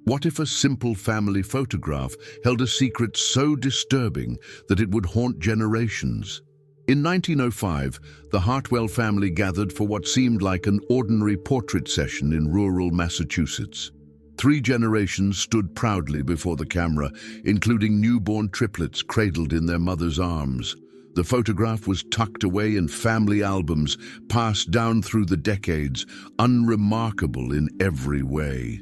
What if a simple family photograph held a secret so disturbing that it would haunt generations? In 1905, the Hartwell family gathered for what seemed like an ordinary portrait session in rural Massachusetts. 3 generations stood proudly before the camera, including newborn triplets cradled in their mother's arms. The photograph was tucked away in family albums, passed down through the decades, unremarkable in every way.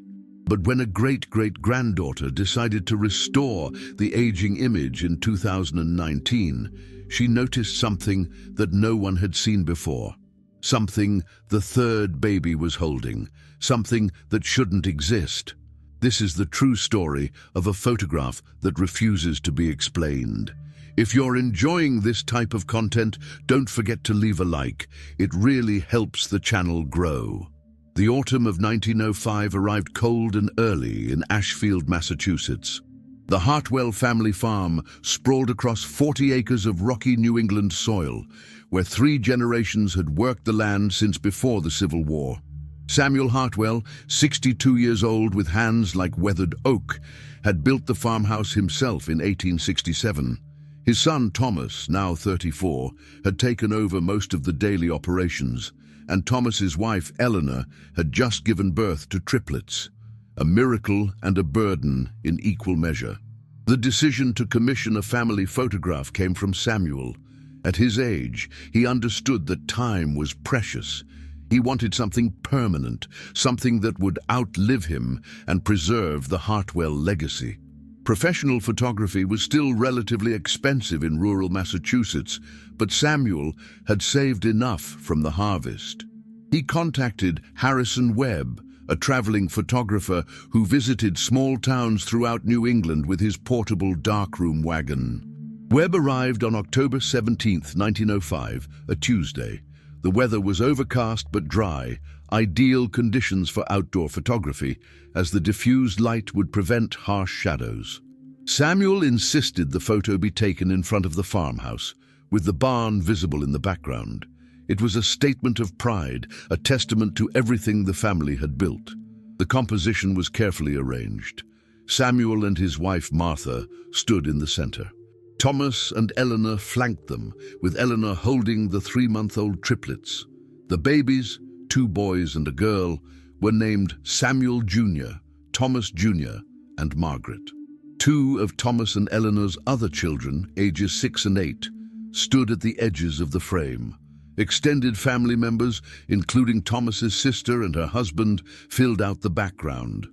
But when a great-great-granddaughter decided to restore the aging image in 2019, she noticed something that no one had seen before. Something the third baby was holding. Something that shouldn't exist. This is the true story of a photograph that refuses to be explained. If you're enjoying this type of content, don't forget to leave a like. It really helps the channel grow. The autumn of 1905 arrived cold and early in Ashfield, Massachusetts. The Hartwell family farm sprawled across 40 acres of rocky New England soil, where 3 generations had worked the land since before the Civil War. Samuel Hartwell, 62 years old with hands like weathered oak, had built the farmhouse himself in 1867. His son Thomas, now 34, had taken over most of the daily operations, and Thomas's wife Eleanor had just given birth to triplets, a miracle and a burden in equal measure. The decision to commission a family photograph came from Samuel. At his age, he understood that time was precious. He wanted something permanent, something that would outlive him and preserve the Hartwell legacy. Professional photography was still relatively expensive in rural Massachusetts, but Samuel had saved enough from the harvest. He contacted Harrison Webb, a traveling photographer who visited small towns throughout New England with his portable darkroom wagon. Webb arrived on October 17, 1905, a Tuesday. The weather was overcast but dry, ideal conditions for outdoor photography, as the diffused light would prevent harsh shadows. Samuel insisted the photo be taken in front of the farmhouse, with the barn visible in the background. It was a statement of pride, a testament to everything the family had built. The composition was carefully arranged. Samuel and his wife Martha stood in the center. Thomas and Eleanor flanked them, with Eleanor holding the 3-month-old triplets. The babies, 2 boys and a girl, were named Samuel Jr., Thomas Jr., and Margaret. 2 of Thomas and Eleanor's other children, ages 6 and 8, stood at the edges of the frame. Extended family members, including Thomas's sister and her husband, filled out the background.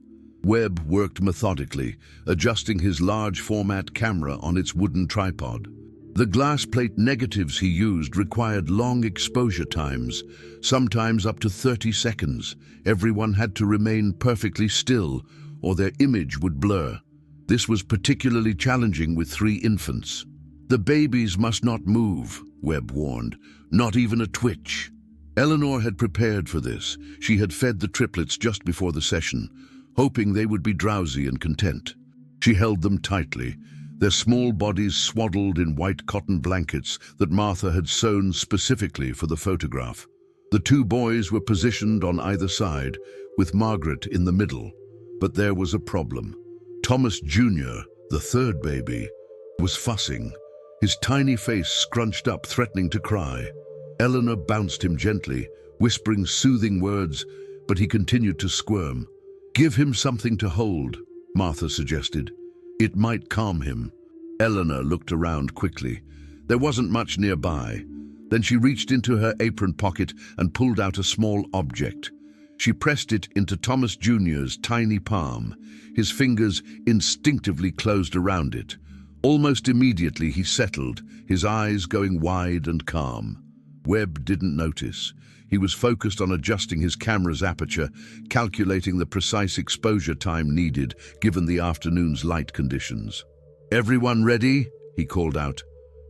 Webb worked methodically, adjusting his large-format camera on its wooden tripod. The glass plate negatives he used required long exposure times, sometimes up to 30 seconds. Everyone had to remain perfectly still, or their image would blur. This was particularly challenging with 3 infants. "The babies must not move," Webb warned, "not even a twitch." Eleanor had prepared for this. She had fed the triplets just before the session, hoping they would be drowsy and content. She held them tightly, their small bodies swaddled in white cotton blankets that Martha had sewn specifically for the photograph. The 2 boys were positioned on either side, with Margaret in the middle. But there was a problem. Thomas Jr., the 3rd baby, was fussing, his tiny face scrunched up, threatening to cry. Eleanor bounced him gently, whispering soothing words, but he continued to squirm. "Give him something to hold," Martha suggested. "It might calm him." Eleanor looked around quickly. There wasn't much nearby. Then she reached into her apron pocket and pulled out a small object. She pressed it into Thomas Jr.'s tiny palm. His fingers instinctively closed around it. Almost immediately he settled, his eyes going wide and calm. Webb didn't notice. He was focused on adjusting his camera's aperture, calculating the precise exposure time needed given the afternoon's light conditions. "Everyone ready?" he called out.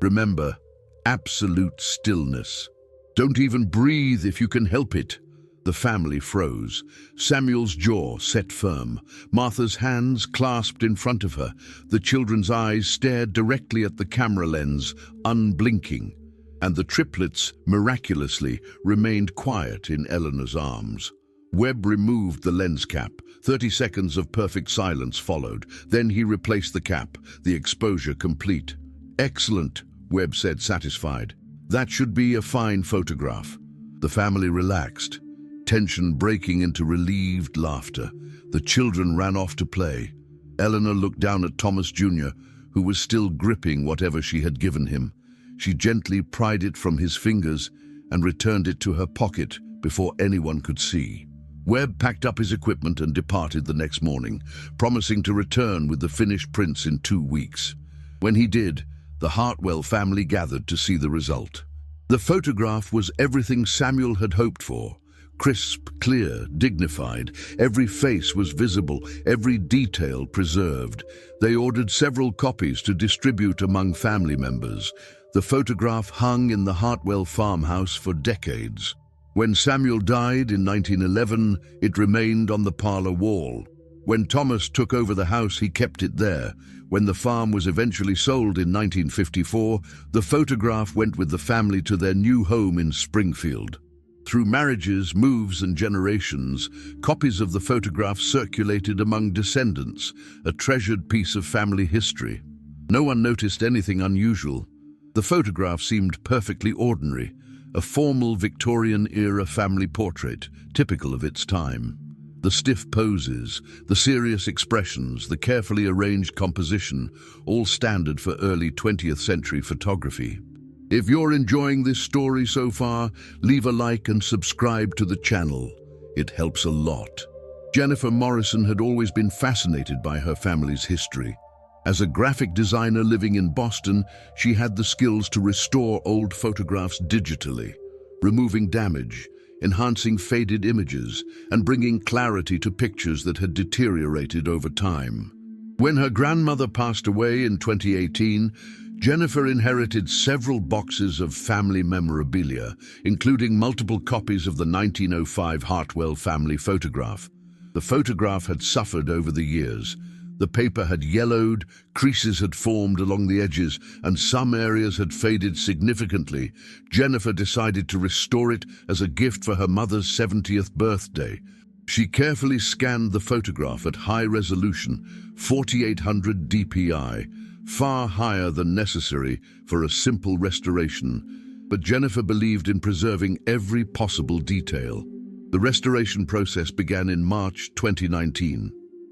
"Remember, absolute stillness. Don't even breathe if you can help it." The family froze. Samuel's jaw set firm. Martha's hands clasped in front of her. The children's eyes stared directly at the camera lens, unblinking. And the triplets, miraculously, remained quiet in Eleanor's arms. Webb removed the lens cap. 30 seconds of perfect silence followed. Then he replaced the cap, the exposure complete. "Excellent," Webb said, satisfied. "That should be a fine photograph." The family relaxed, tension breaking into relieved laughter. The children ran off to play. Eleanor looked down at Thomas Jr., who was still gripping whatever she had given him. She gently pried it from his fingers and returned it to her pocket before anyone could see. Webb packed up his equipment and departed the next morning, promising to return with the finished prints in 2 weeks. When he did, the Hartwell family gathered to see the result. The photograph was everything Samuel had hoped for. Crisp, clear, dignified. Every face was visible, every detail preserved. They ordered several copies to distribute among family members. The photograph hung in the Hartwell farmhouse for decades. When Samuel died in 1911, it remained on the parlor wall. When Thomas took over the house, he kept it there. When the farm was eventually sold in 1954, the photograph went with the family to their new home in Springfield. Through marriages, moves, and generations, copies of the photograph circulated among descendants, a treasured piece of family history. No one noticed anything unusual. The photograph seemed perfectly ordinary, a formal Victorian-era family portrait, typical of its time. The stiff poses, the serious expressions, the carefully arranged composition, all standard for early 20th century photography. If you're enjoying this story so far, leave a like and subscribe to the channel. It helps a lot. Jennifer Morrison had always been fascinated by her family's history. As a graphic designer living in Boston, she had the skills to restore old photographs digitally, removing damage, enhancing faded images, and bringing clarity to pictures that had deteriorated over time. When her grandmother passed away in 2018, Jennifer inherited several boxes of family memorabilia, including multiple copies of the 1905 Hartwell family photograph. The photograph had suffered over the years. The paper had yellowed, creases had formed along the edges, and some areas had faded significantly. Jennifer decided to restore it as a gift for her mother's 70th birthday. She carefully scanned the photograph at high resolution, 4800 dpi, far higher than necessary for a simple restoration. But Jennifer believed in preserving every possible detail. The restoration process began in March 2019.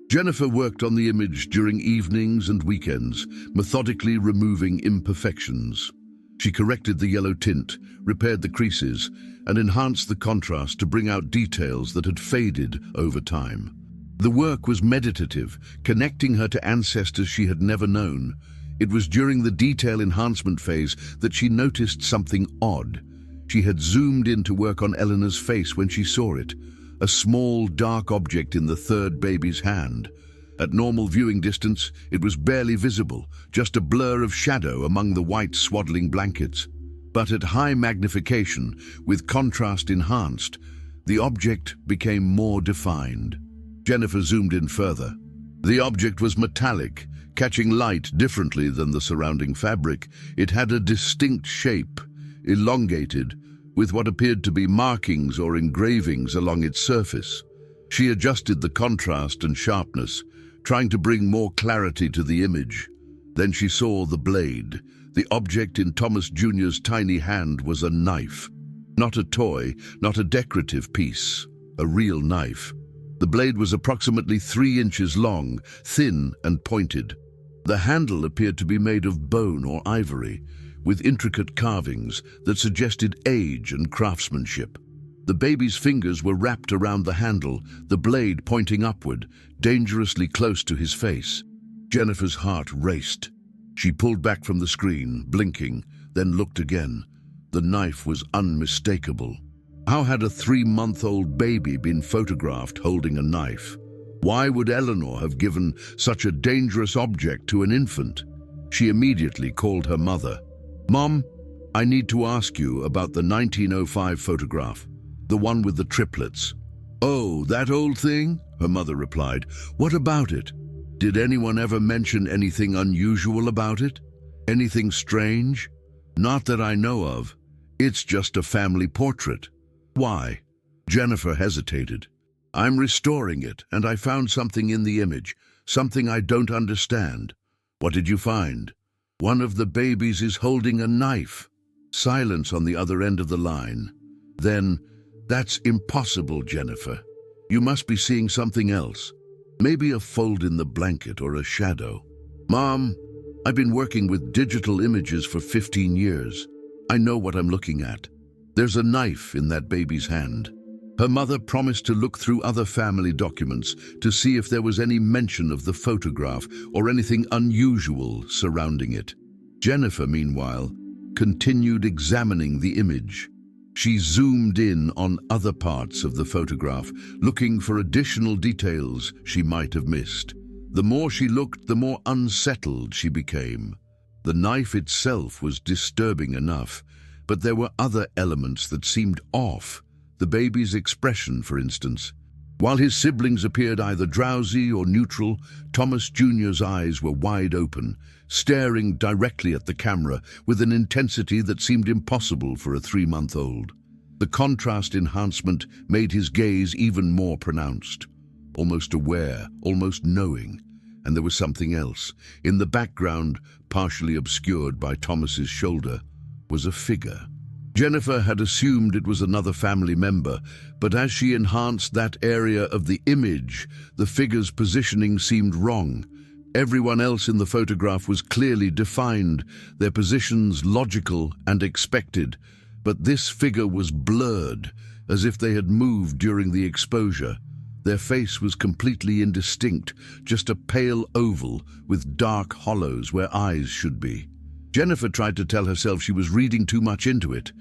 Jennifer worked on the image during evenings and weekends, methodically removing imperfections. She corrected the yellow tint, repaired the creases, and enhanced the contrast to bring out details that had faded over time. The work was meditative, connecting her to ancestors she had never known. It was during the detail enhancement phase that she noticed something odd. She had zoomed in to work on Eleanor's face when she saw it. A small, dark object in the third baby's hand. At normal viewing distance, it was barely visible, just a blur of shadow among the white swaddling blankets. But at high magnification, with contrast enhanced, the object became more defined. Jennifer zoomed in further. The object was metallic, catching light differently than the surrounding fabric. It had a distinct shape, elongated, with what appeared to be markings or engravings along its surface. She adjusted the contrast and sharpness, trying to bring more clarity to the image. Then she saw the blade. The object in Thomas Jr.'s tiny hand was a knife. Not a toy, not a decorative piece, a real knife. The blade was approximately 3 inches long, thin and pointed. The handle appeared to be made of bone or ivory, with intricate carvings that suggested age and craftsmanship. The baby's fingers were wrapped around the handle, the blade pointing upward, dangerously close to his face. Jennifer's heart raced. She pulled back from the screen, blinking, then looked again. The knife was unmistakable. How had a 3-month-old baby been photographed holding a knife? Why would Eleanor have given such a dangerous object to an infant? She immediately called her mother. "Mom, I need to ask you about the 1905 photograph, the one with the triplets." "Oh, that old thing?" her mother replied. "What about it? Did anyone ever mention anything unusual about it? Anything strange?" "Not that I know of. It's just a family portrait." "Why?" Jennifer hesitated. I'm restoring it, and I found something in the image, something I don't understand. What did you find? One of the babies is holding a knife. Silence on the other end of the line. Then, that's impossible, Jennifer. You must be seeing something else. Maybe a fold in the blanket or a shadow. Mom, I've been working with digital images for 15 years. I know what I'm looking at. There's a knife in that baby's hand. Her mother promised to look through other family documents to see if there was any mention of the photograph or anything unusual surrounding it. Jennifer, meanwhile, continued examining the image. She zoomed in on other parts of the photograph, looking for additional details she might have missed. The more she looked, the more unsettled she became. The knife itself was disturbing enough, but there were other elements that seemed off. The baby's expression, for instance. While his siblings appeared either drowsy or neutral, Thomas Jr.'s eyes were wide open, staring directly at the camera with an intensity that seemed impossible for a 3-month-old. The contrast enhancement made his gaze even more pronounced, almost aware, almost knowing. And there was something else. In the background, partially obscured by Thomas's shoulder, was a figure. Jennifer had assumed it was another family member, but as she enhanced that area of the image, the figure's positioning seemed wrong. Everyone else in the photograph was clearly defined, their positions logical and expected, but this figure was blurred, as if they had moved during the exposure. Their face was completely indistinct, just a pale oval with dark hollows where eyes should be. Jennifer tried to tell herself she was reading too much into it.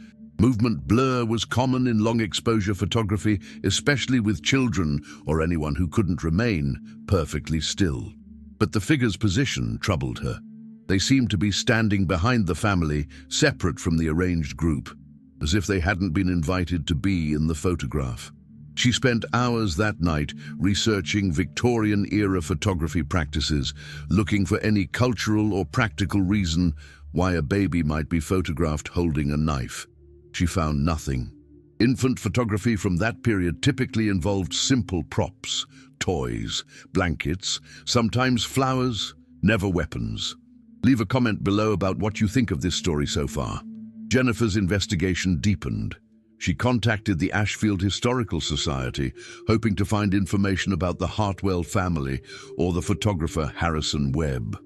Movement blur was common in long-exposure photography, especially with children or anyone who couldn't remain perfectly still. But the figure's position troubled her. They seemed to be standing behind the family, separate from the arranged group, as if they hadn't been invited to be in the photograph. She spent hours that night researching Victorian-era photography practices, looking for any cultural or practical reason why a baby might be photographed holding a knife. She found nothing. Infant photography from that period typically involved simple props, toys, blankets, sometimes flowers, never weapons. Leave a comment below about what you think of this story so far. Jennifer's investigation deepened. She contacted the Ashfield Historical Society, hoping to find information about the Hartwell family or the photographer Harrison Webb.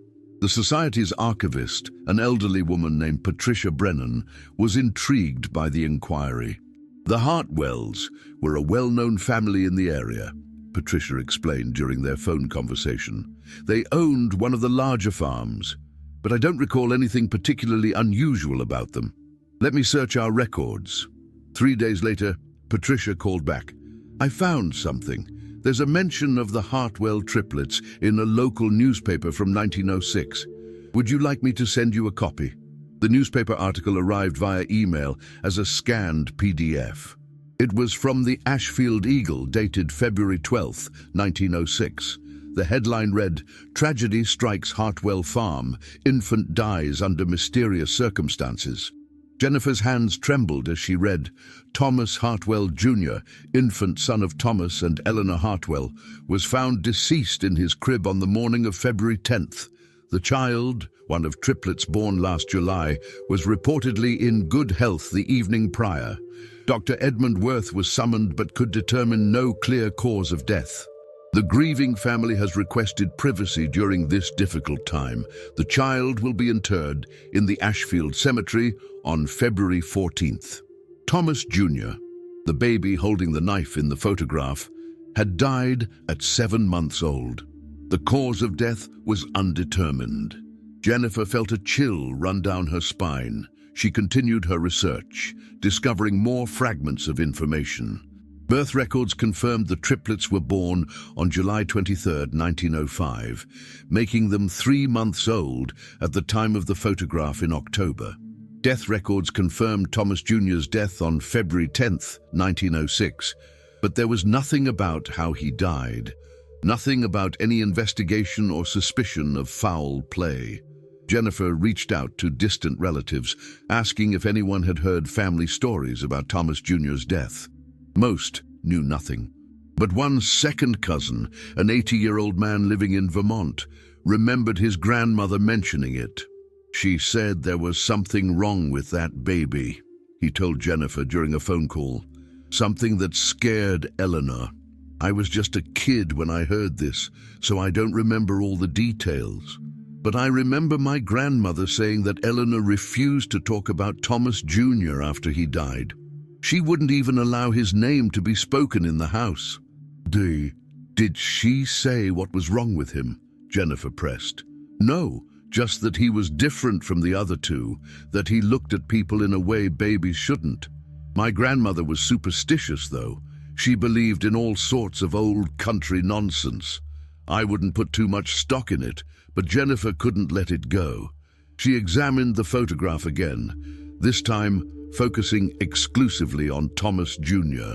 The Society's archivist, an elderly woman named Patricia Brennan, was intrigued by the inquiry. The Hartwells were a well-known family in the area, Patricia explained during their phone conversation. They owned one of the larger farms, but I don't recall anything particularly unusual about them. Let me search our records. 3 days later, Patricia called back. I found something. There's a mention of the Hartwell triplets in a local newspaper from 1906. Would you like me to send you a copy? The newspaper article arrived via email as a scanned PDF. It was from the Ashfield Eagle, dated February 12, 1906. The headline read, "Tragedy strikes Hartwell Farm. Infant dies under mysterious circumstances." Jennifer's hands trembled as she read, Thomas Hartwell Jr., infant son of Thomas and Eleanor Hartwell, was found deceased in his crib on the morning of February 10th. The child, one of triplets born last July, was reportedly in good health the evening prior. Dr. Edmund Worth was summoned but could determine no clear cause of death. The grieving family has requested privacy during this difficult time. The child will be interred in the Ashfield Cemetery on February 14th. Thomas Jr., the baby holding the knife in the photograph, had died at 7 months old. The cause of death was undetermined. Jennifer felt a chill run down her spine. She continued her research, discovering more fragments of information. Birth records confirmed the triplets were born on July 23, 1905, making them 3 months old at the time of the photograph in October. Death records confirmed Thomas Jr.'s death on February 10, 1906, but there was nothing about how he died, nothing about any investigation or suspicion of foul play. Jennifer reached out to distant relatives, asking if anyone had heard family stories about Thomas Jr.'s death. Most knew nothing. But one second cousin, an 80-year-old man living in Vermont, remembered his grandmother mentioning it. She said there was something wrong with that baby, he told Jennifer during a phone call. Something that scared Eleanor. I was just a kid when I heard this, so I don't remember all the details. But I remember my grandmother saying that Eleanor refused to talk about Thomas Jr. after he died. She wouldn't even allow his name to be spoken in the house. Did she say what was wrong with him? Jennifer pressed. No, just that he was different from the other two, that he looked at people in a way babies shouldn't. My grandmother was superstitious, though. She believed in all sorts of old country nonsense. I wouldn't put too much stock in it, but Jennifer couldn't let it go. She examined the photograph again, this time focusing exclusively on Thomas Jr.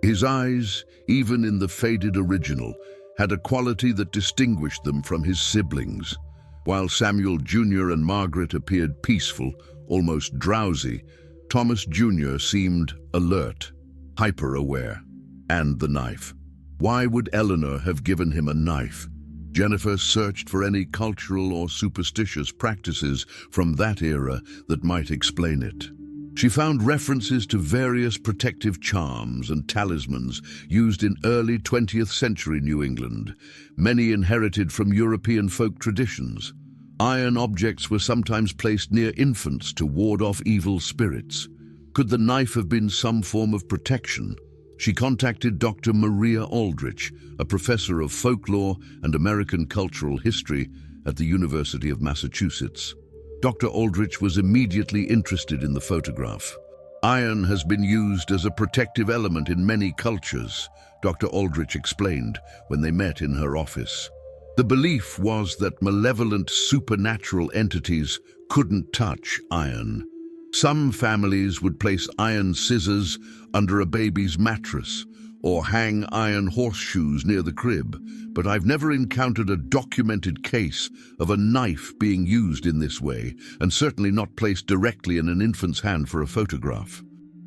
His eyes, even in the faded original, had a quality that distinguished them from his siblings. While Samuel Jr. and Margaret appeared peaceful, almost drowsy, Thomas Jr. seemed alert, hyper-aware. And the knife. Why would Eleanor have given him a knife? Jennifer searched for any cultural or superstitious practices from that era that might explain it. She found references to various protective charms and talismans used in early 20th century New England, many inherited from European folk traditions. Iron objects were sometimes placed near infants to ward off evil spirits. Could the knife have been some form of protection? She contacted Dr. Maria Aldrich, a professor of folklore and American cultural history at the University of Massachusetts. Dr. Aldrich was immediately interested in the photograph. Iron has been used as a protective element in many cultures, Dr. Aldrich explained when they met in her office. The belief was that malevolent supernatural entities couldn't touch iron. Some families would place iron scissors under a baby's mattress or hang iron horseshoes near the crib, but I've never encountered a documented case of a knife being used in this way, and certainly not placed directly in an infant's hand for a photograph.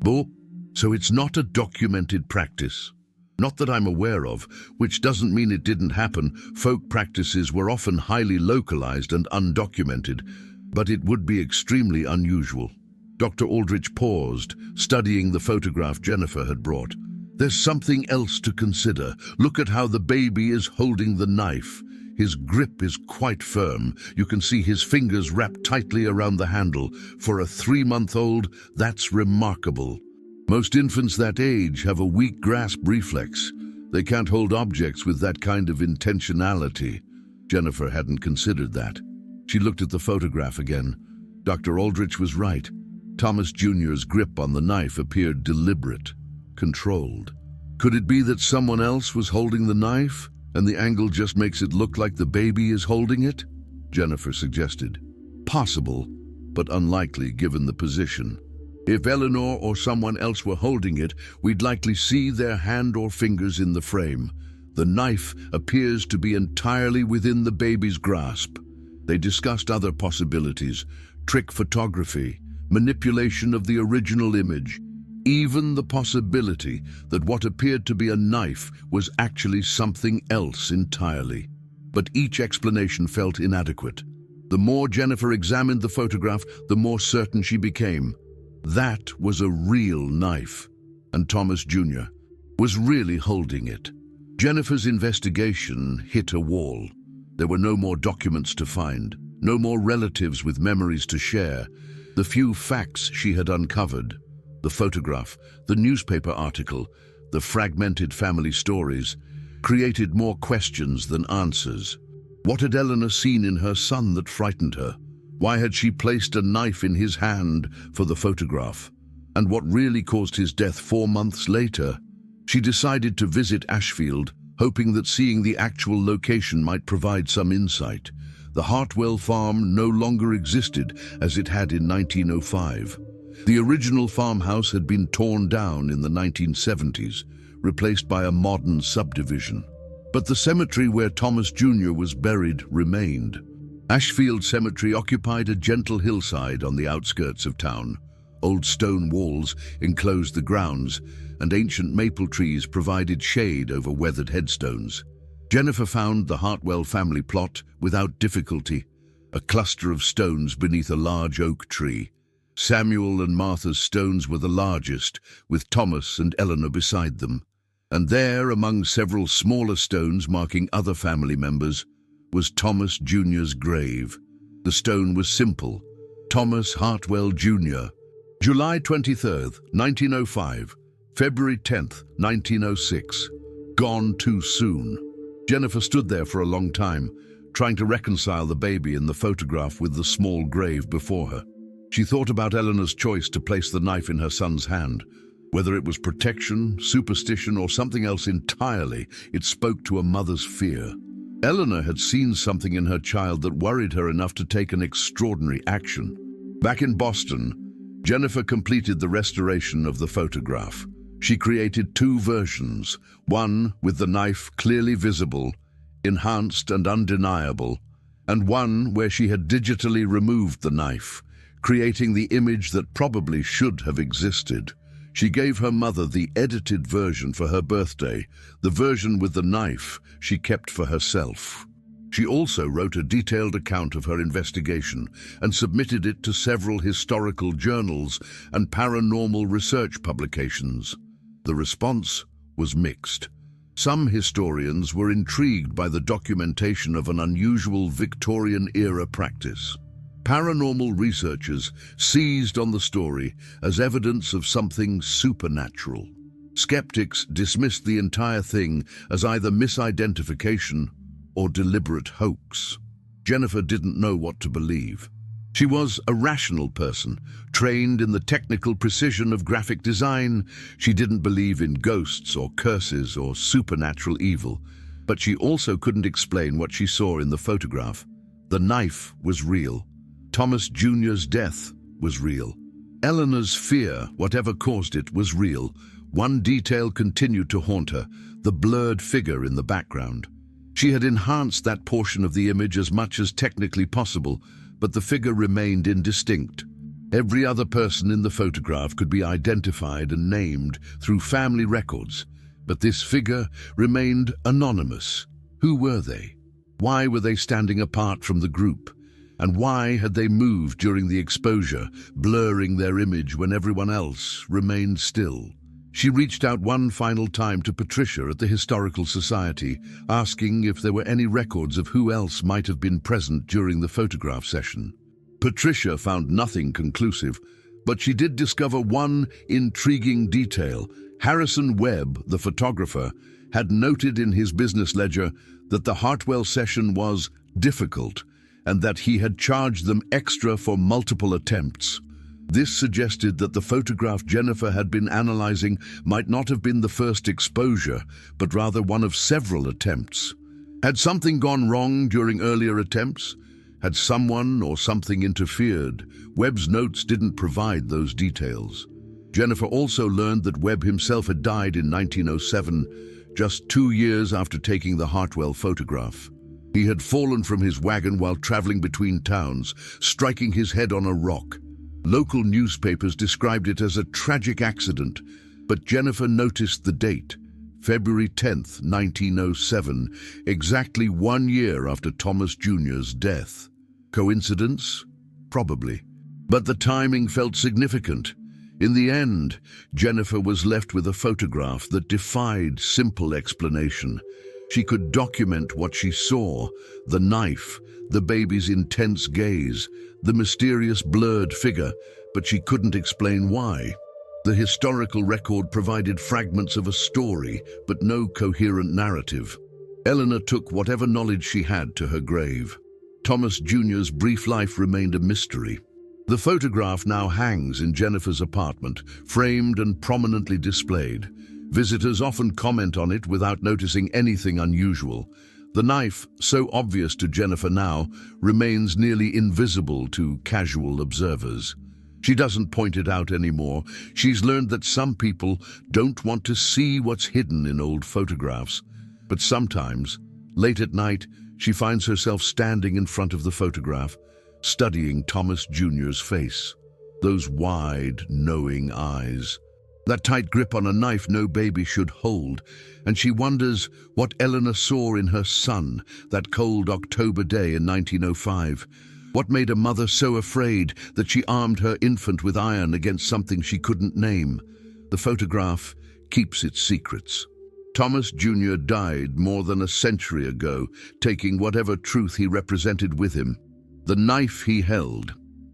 Oh, so it's not a documented practice. Not that I'm aware of, which doesn't mean it didn't happen. Folk practices were often highly localized and undocumented, but it would be extremely unusual. Dr. Aldrich paused, studying the photograph Jennifer had brought. There's something else to consider. Look at how the baby is holding the knife. His grip is quite firm. You can see his fingers wrapped tightly around the handle. For a 3-month-old, that's remarkable. Most infants that age have a weak grasp reflex. They can't hold objects with that kind of intentionality. Jennifer hadn't considered that. She looked at the photograph again. Dr. Aldrich was right. Thomas Jr.'s grip on the knife appeared deliberate, controlled. Could it be that someone else was holding the knife, and the angle just makes it look like the baby is holding it? Jennifer suggested. Possible, but unlikely given the position. If Eleanor or someone else were holding it, we'd likely see their hand or fingers in the frame. The knife appears to be entirely within the baby's grasp. They discussed other possibilities, trick photography, manipulation of the original image, even the possibility that what appeared to be a knife was actually something else entirely. But each explanation felt inadequate. The more Jennifer examined the photograph, the more certain she became. That was a real knife, and Thomas Jr. was really holding it. Jennifer's investigation hit a wall. There were no more documents to find, no more relatives with memories to share. The few facts she had uncovered, the photograph, the newspaper article, the fragmented family stories, created more questions than answers. What had Eleanor seen in her son that frightened her? Why had she placed a knife in his hand for the photograph? And what really caused his death 4 months later? She decided to visit Ashfield, hoping that seeing the actual location might provide some insight. The Hartwell farm no longer existed as it had in 1905. The original farmhouse had been torn down in the 1970s, replaced by a modern subdivision. But the cemetery where Thomas Jr. was buried remained. Ashfield Cemetery occupied a gentle hillside on the outskirts of town. Old stone walls enclosed the grounds, and ancient maple trees provided shade over weathered headstones. Jennifer found the Hartwell family plot without difficulty, a cluster of stones beneath a large oak tree. Samuel and Martha's stones were the largest, with Thomas and Eleanor beside them. And there, among several smaller stones marking other family members, was Thomas Jr.'s grave. The stone was simple: Thomas Hartwell Jr. July 23rd, 1905. February 10th, 1906. Gone too soon. Jennifer stood there for a long time, trying to reconcile the baby in the photograph with the small grave before her. She thought about Eleanor's choice to place the knife in her son's hand. Whether it was protection, superstition, or something else entirely, it spoke to a mother's fear. Eleanor had seen something in her child that worried her enough to take an extraordinary action. Back in Boston, Jennifer completed the restoration of the photograph. She created two versions, one with the knife clearly visible, enhanced and undeniable, and one where she had digitally removed the knife, creating the image that probably should have existed. She gave her mother the edited version for her birthday. The version with the knife she kept for herself. She also wrote a detailed account of her investigation and submitted it to several historical journals and paranormal research publications. The response was mixed. Some historians were intrigued by the documentation of an unusual Victorian-era practice. Paranormal researchers seized on the story as evidence of something supernatural. Skeptics dismissed the entire thing as either misidentification or deliberate hoax. Jennifer didn't know what to believe. She was a rational person, trained in the technical precision of graphic design. She didn't believe in ghosts or curses or supernatural evil, but she also couldn't explain what she saw in the photograph. The knife was real. Thomas Jr.'s death was real. Eleanor's fear, whatever caused it, was real. One detail continued to haunt her: the blurred figure in the background. She had enhanced that portion of the image as much as technically possible, but the figure remained indistinct. Every other person in the photograph could be identified and named through family records, but this figure remained anonymous. Who were they? Why were they standing apart from the group? And why had they moved during the exposure, blurring their image when everyone else remained still? She reached out one final time to Patricia at the Historical Society, asking if there were any records of who else might have been present during the photograph session. Patricia found nothing conclusive, but she did discover one intriguing detail. Harrison Webb, the photographer, had noted in his business ledger that the Hartwell session was difficult, and that he had charged them extra for multiple attempts. This suggested that the photograph Jennifer had been analyzing might not have been the first exposure, but rather one of several attempts. Had something gone wrong during earlier attempts? Had someone or something interfered? Webb's notes didn't provide those details. Jennifer also learned that Webb himself had died in 1907, just 2 years after taking the Hartwell photograph. He had fallen from his wagon while traveling between towns, striking his head on a rock. Local newspapers described it as a tragic accident, but Jennifer noticed the date, February 10th, 1907, exactly 1 year after Thomas Jr.'s death. Coincidence? Probably. But the timing felt significant. In the end, Jennifer was left with a photograph that defied simple explanation. She could document what she saw: the knife, the baby's intense gaze, the mysterious blurred figure, but she couldn't explain why. The historical record provided fragments of a story, but no coherent narrative. Eleanor took whatever knowledge she had to her grave. Thomas Jr.'s brief life remained a mystery. The photograph now hangs in Jennifer's apartment, framed and prominently displayed. Visitors often comment on it without noticing anything unusual. The knife, so obvious to Jennifer now, remains nearly invisible to casual observers. She doesn't point it out anymore. She's learned that some people don't want to see what's hidden in old photographs. But sometimes, late at night, she finds herself standing in front of the photograph, studying Thomas Jr.'s face. those wide, knowing eyes. That tight grip on a knife no baby should hold, and she wonders what Eleanor saw in her son that cold October day in 1905. What made a mother so afraid that she armed her infant with iron against something she couldn't name? The photograph keeps its secrets. Thomas Jr. died more than a century ago, taking whatever truth he represented with him. The knife he held,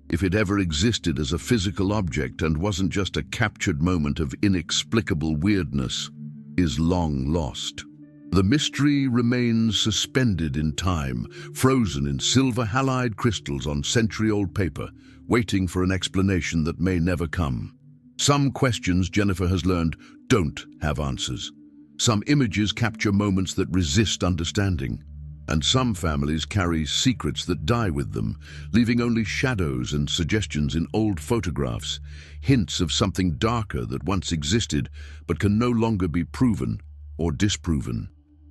if it ever existed as a physical object and wasn't just a captured moment of inexplicable weirdness, is long lost. The mystery remains suspended in time, frozen in silver halide crystals on century-old paper, waiting for an explanation that may never come. Some questions, Jennifer has learned, don't have answers. Some images capture moments that resist understanding. And some families carry secrets that die with them, leaving only shadows and suggestions in old photographs, hints of something darker that once existed but can no longer be proven or disproven.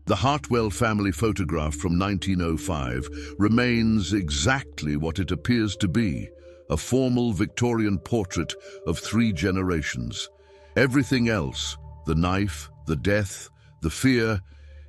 The Hartwell family photograph from 1905 remains exactly what it appears to be, a formal Victorian portrait of 3 generations. Everything else, the knife, the death, the fear,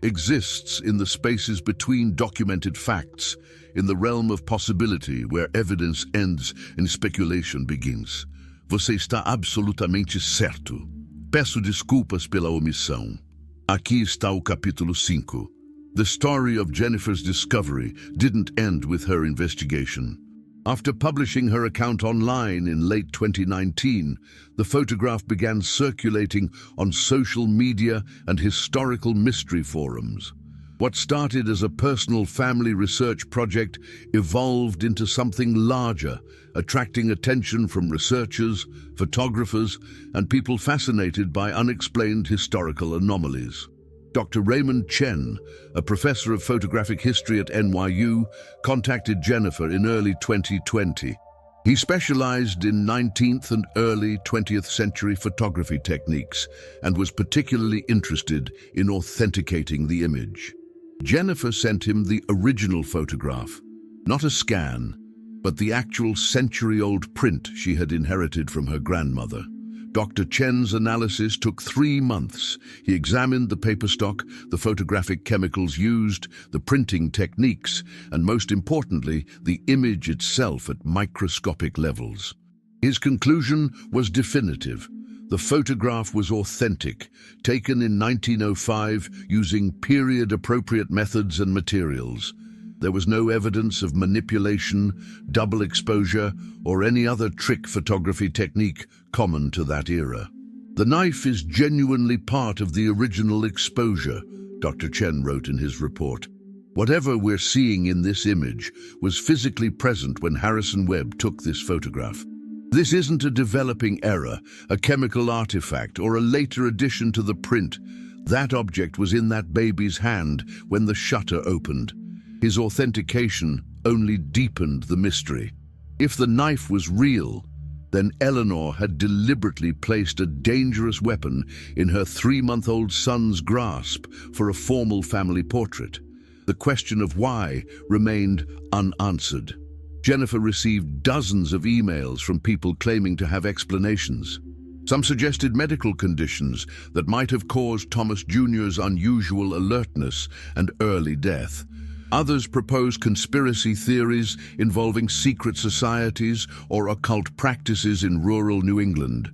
exists in the spaces between documented facts, in the realm of possibility where evidence ends and speculation begins. Você está absolutamente certo. Peço desculpas pela omissão. Aqui está o capítulo 5. The story of Jennifer's discovery didn't end with her investigation. After publishing her account online in late 2019, the photograph began circulating on social media and historical mystery forums. What started as a personal family research project evolved into something larger, attracting attention from researchers, photographers, and people fascinated by unexplained historical anomalies. Dr. Raymond Chen, a professor of photographic history at NYU, contacted Jennifer in early 2020. He specialized in 19th and early 20th century photography techniques and was particularly interested in authenticating the image. Jennifer sent him the original photograph, not a scan, but the actual century-old print she had inherited from her grandmother. Dr. Chen's analysis took 3 months. He examined the paper stock, the photographic chemicals used, the printing techniques, and most importantly, the image itself at microscopic levels. His conclusion was definitive. The photograph was authentic, taken in 1905 using period-appropriate methods and materials. There was no evidence of manipulation, double exposure, or any other trick photography technique common to that era. The knife is genuinely part of the original exposure, Dr. Chen wrote in his report. Whatever we're seeing in this image was physically present when Harrison Webb took this photograph. This isn't a developing error, a chemical artifact, or a later addition to the print. That object was in that baby's hand when the shutter opened. His authentication only deepened the mystery. If the knife was real, then Eleanor had deliberately placed a dangerous weapon in her 3-month-old son's grasp for a formal family portrait. The question of why remained unanswered. Jennifer received dozens of emails from people claiming to have explanations. Some suggested medical conditions that might have caused Thomas Jr.'s unusual alertness and early death. Others proposed conspiracy theories involving secret societies or occult practices in rural New England.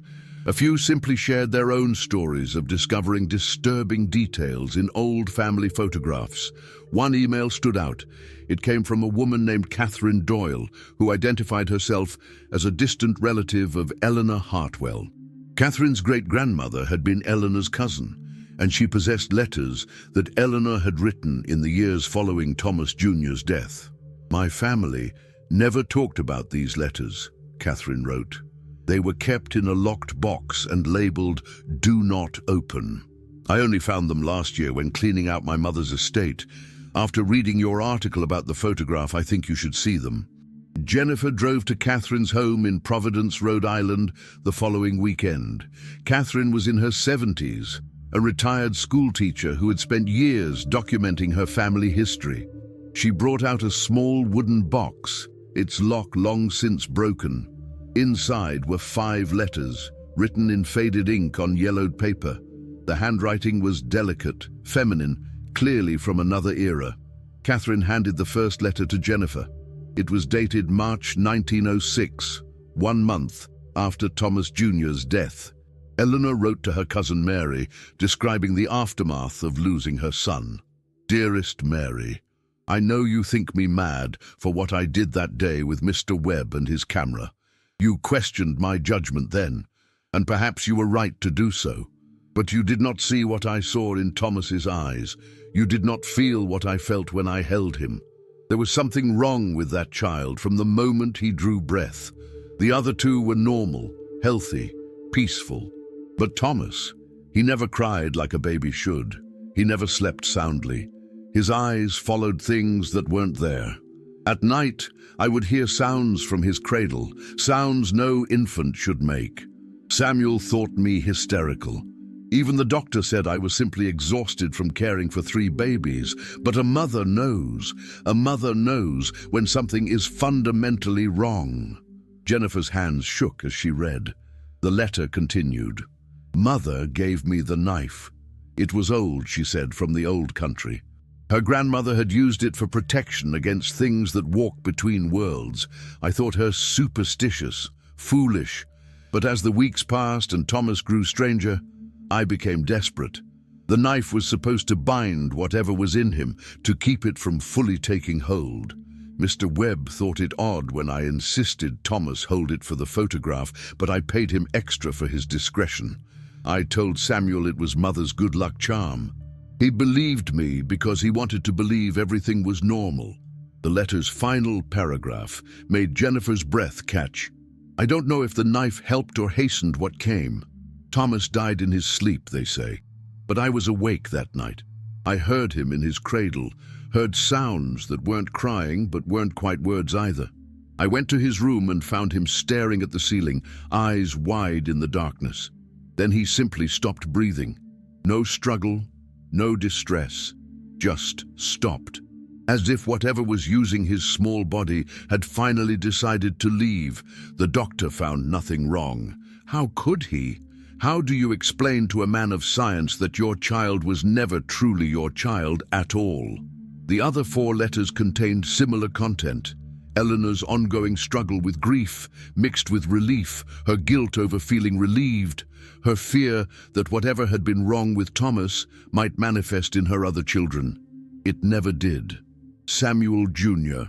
A few simply shared their own stories of discovering disturbing details in old family photographs. One email stood out. It came from a woman named Catherine Doyle, who identified herself as a distant relative of Eleanor Hartwell. Catherine's great-grandmother had been Eleanor's cousin, and she possessed letters that Eleanor had written in the years following Thomas Jr.'s death. "My family never talked about these letters," Catherine wrote. "They were kept in a locked box and labeled, 'Do not open.' I only found them last year when cleaning out my mother's estate. After reading your article about the photograph, I think you should see them." Jennifer drove to Catherine's home in Providence, Rhode Island, the following weekend. Catherine was in her 70s, a retired schoolteacher who had spent years documenting her family history. She brought out a small wooden box, its lock long since broken. Inside were 5 letters, written in faded ink on yellowed paper. The handwriting was delicate, feminine, clearly from another era. Catherine handed the first letter to Jennifer. It was dated March 1906, 1 month after Thomas Jr.'s death. Eleanor wrote to her cousin Mary, describing the aftermath of losing her son. "Dearest Mary, I know you think me mad for what I did that day with Mr. Webb and his camera. You questioned my judgment then, and perhaps you were right to do so. But you did not see what I saw in Thomas's eyes. You did not feel what I felt when I held him. There was something wrong with that child from the moment he drew breath. The other 2 were normal, healthy, peaceful. But Thomas, he never cried like a baby should. He never slept soundly. His eyes followed things that weren't there. At night, I would hear sounds from his cradle, sounds no infant should make. Samuel thought me hysterical. Even the doctor said I was simply exhausted from caring for 3 babies. But a mother knows when something is fundamentally wrong." Jennifer's hands shook as she read. The letter continued. "Mother gave me the knife. It was old," she said, "from the old country. Her grandmother had used it for protection against things that walk between worlds. I thought her superstitious, foolish. But as the weeks passed and Thomas grew stranger, I became desperate. The knife was supposed to bind whatever was in him, to keep it from fully taking hold. Mr. Webb thought it odd when I insisted Thomas hold it for the photograph, but I paid him extra for his discretion. I told Samuel it was Mother's good luck charm. He believed me because he wanted to believe everything was normal." The letter's final paragraph made Jennifer's breath catch. "I don't know if the knife helped or hastened what came. Thomas died in his sleep, they say. But I was awake that night. I heard him in his cradle, heard sounds that weren't crying but weren't quite words either. I went to his room and found him staring at the ceiling, eyes wide in the darkness. Then he simply stopped breathing. No struggle, no distress, just stopped. As if whatever was using his small body had finally decided to leave. The doctor found nothing wrong. How could he? How do you explain to a man of science that your child was never truly your child at all?" The other 4 letters contained similar content. Eleanor's ongoing struggle with grief, mixed with relief, her guilt over feeling relieved, her fear that whatever had been wrong with Thomas might manifest in her other children. It never did. Samuel Jr.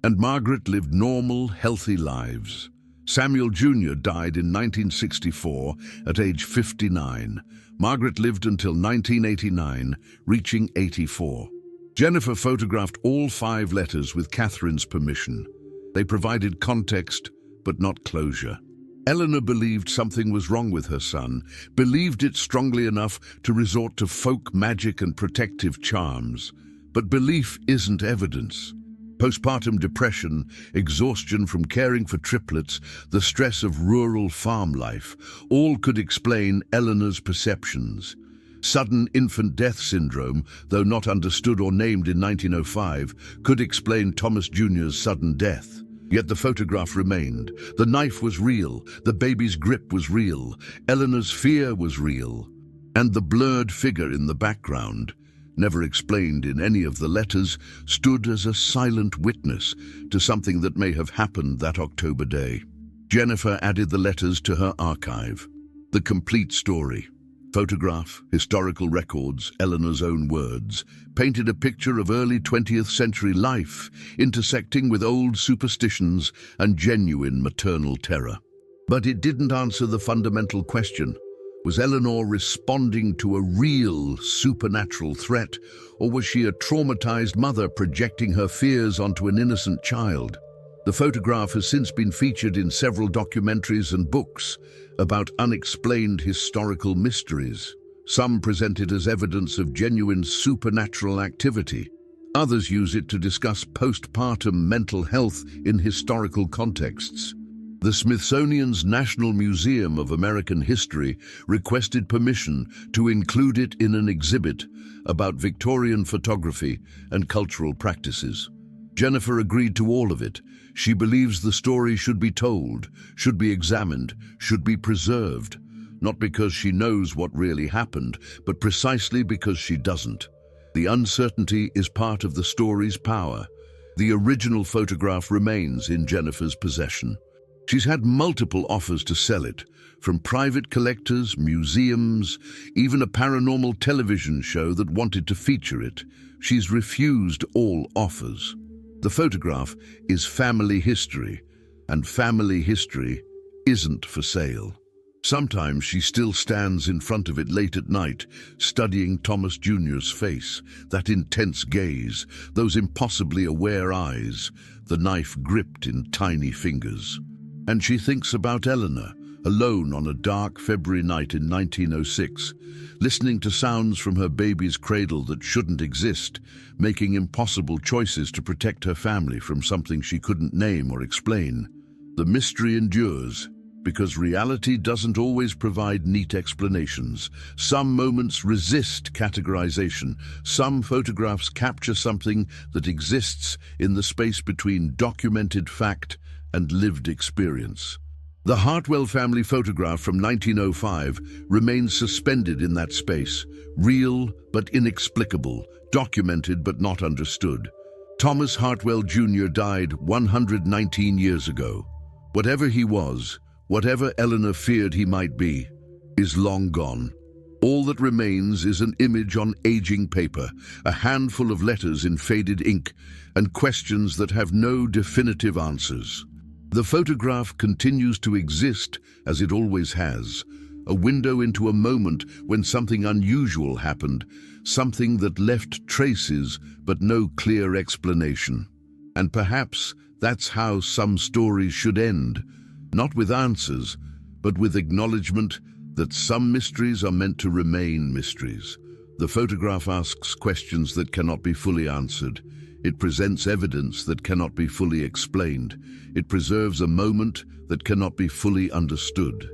and Margaret lived normal, healthy lives. Samuel Jr. died in 1964 at age 59. Margaret lived until 1989, reaching 84. Jennifer photographed all 5 letters with Catherine's permission. They provided context, but not closure. Eleanor believed something was wrong with her son, believed it strongly enough to resort to folk magic and protective charms. But belief isn't evidence. Postpartum depression, exhaustion from caring for triplets, the stress of rural farm life, all could explain Eleanor's perceptions. Sudden infant death syndrome, though not understood or named in 1905, could explain Thomas Jr.'s sudden death. Yet the photograph remained. The knife was real, the baby's grip was real, Eleanor's fear was real. And the blurred figure in the background, never explained in any of the letters, stood as a silent witness to something that may have happened that October day. Jennifer added the letters to her archive. The complete story. Photograph, historical records, Eleanor's own words, painted a picture of early 20th century life, intersecting with old superstitions and genuine maternal terror. But it didn't answer the fundamental question. Was Eleanor responding to a real supernatural threat, or was she a traumatized mother projecting her fears onto an innocent child? The photograph has since been featured in several documentaries and books about unexplained historical mysteries. Some present it as evidence of genuine supernatural activity. Others use it to discuss postpartum mental health in historical contexts. The Smithsonian's National Museum of American History requested permission to include it in an exhibit about Victorian photography and cultural practices. Jennifer agreed to all of it. She believes the story should be told, should be examined, should be preserved. Not because she knows what really happened, but precisely because she doesn't. The uncertainty is part of the story's power. The original photograph remains in Jennifer's possession. She's had multiple offers to sell it, from private collectors, museums, even a paranormal television show that wanted to feature it. She's refused all offers. The photograph is family history, and family history isn't for sale. Sometimes she still stands in front of it late at night, studying Thomas Jr.'s face, that intense gaze, those impossibly aware eyes, the knife gripped in tiny fingers. And she thinks about Eleanor, alone on a dark February night in 1906, listening to sounds from her baby's cradle that shouldn't exist, making impossible choices to protect her family from something she couldn't name or explain. The mystery endures, because reality doesn't always provide neat explanations. Some moments resist categorization. Some photographs capture something that exists in the space between documented fact and lived experience. The Hartwell family photograph from 1905 remains suspended in that space, real but inexplicable, documented but not understood. Thomas Hartwell Jr. died 119 years ago. Whatever he was, whatever Eleanor feared he might be, is long gone. All that remains is an image on aging paper, a handful of letters in faded ink, and questions that have no definitive answers. The photograph continues to exist as it always has, a window into a moment when something unusual happened, something that left traces but no clear explanation. And perhaps that's how some stories should end, not with answers, but with acknowledgement that some mysteries are meant to remain mysteries. The photograph asks questions that cannot be fully answered. It presents evidence that cannot be fully explained. It preserves a moment that cannot be fully understood.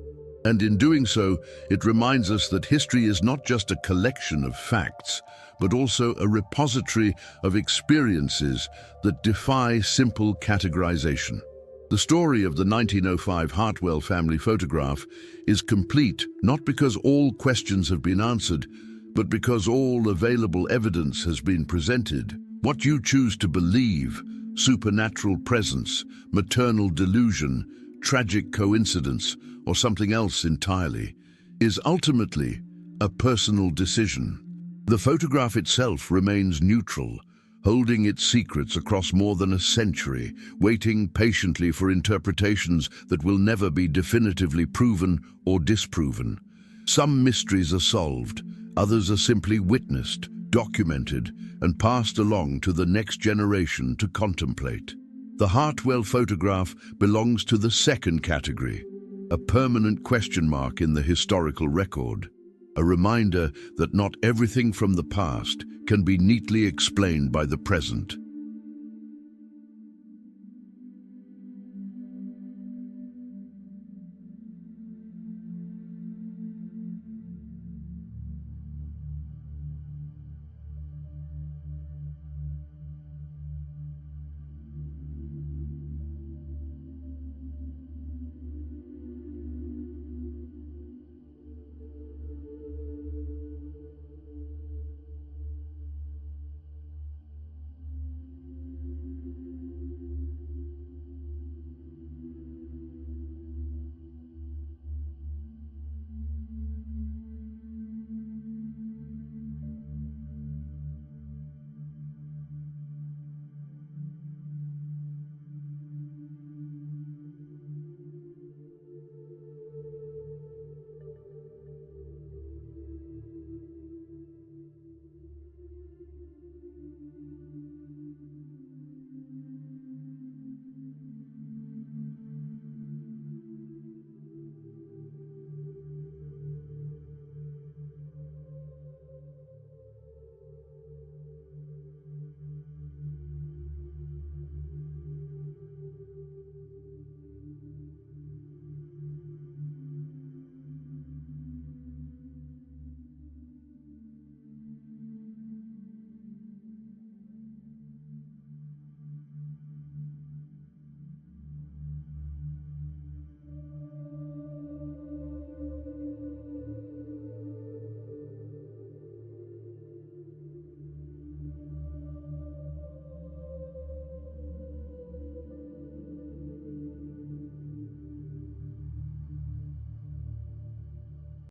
And in doing so, it reminds us that history is not just a collection of facts, but also a repository of experiences that defy simple categorization. The story of the 1905 Hartwell family photograph is complete not because all questions have been answered, but because all available evidence has been presented. What you choose to believe, supernatural presence, maternal delusion, tragic coincidence, or something else entirely, is ultimately a personal decision. The photograph itself remains neutral, holding its secrets across more than a century, waiting patiently for interpretations that will never be definitively proven or disproven. Some mysteries are solved, others are simply witnessed, documented, and passed along to the next generation to contemplate. The Hartwell photograph belongs to the second category, a permanent question mark in the historical record, a reminder that not everything from the past can be neatly explained by the present.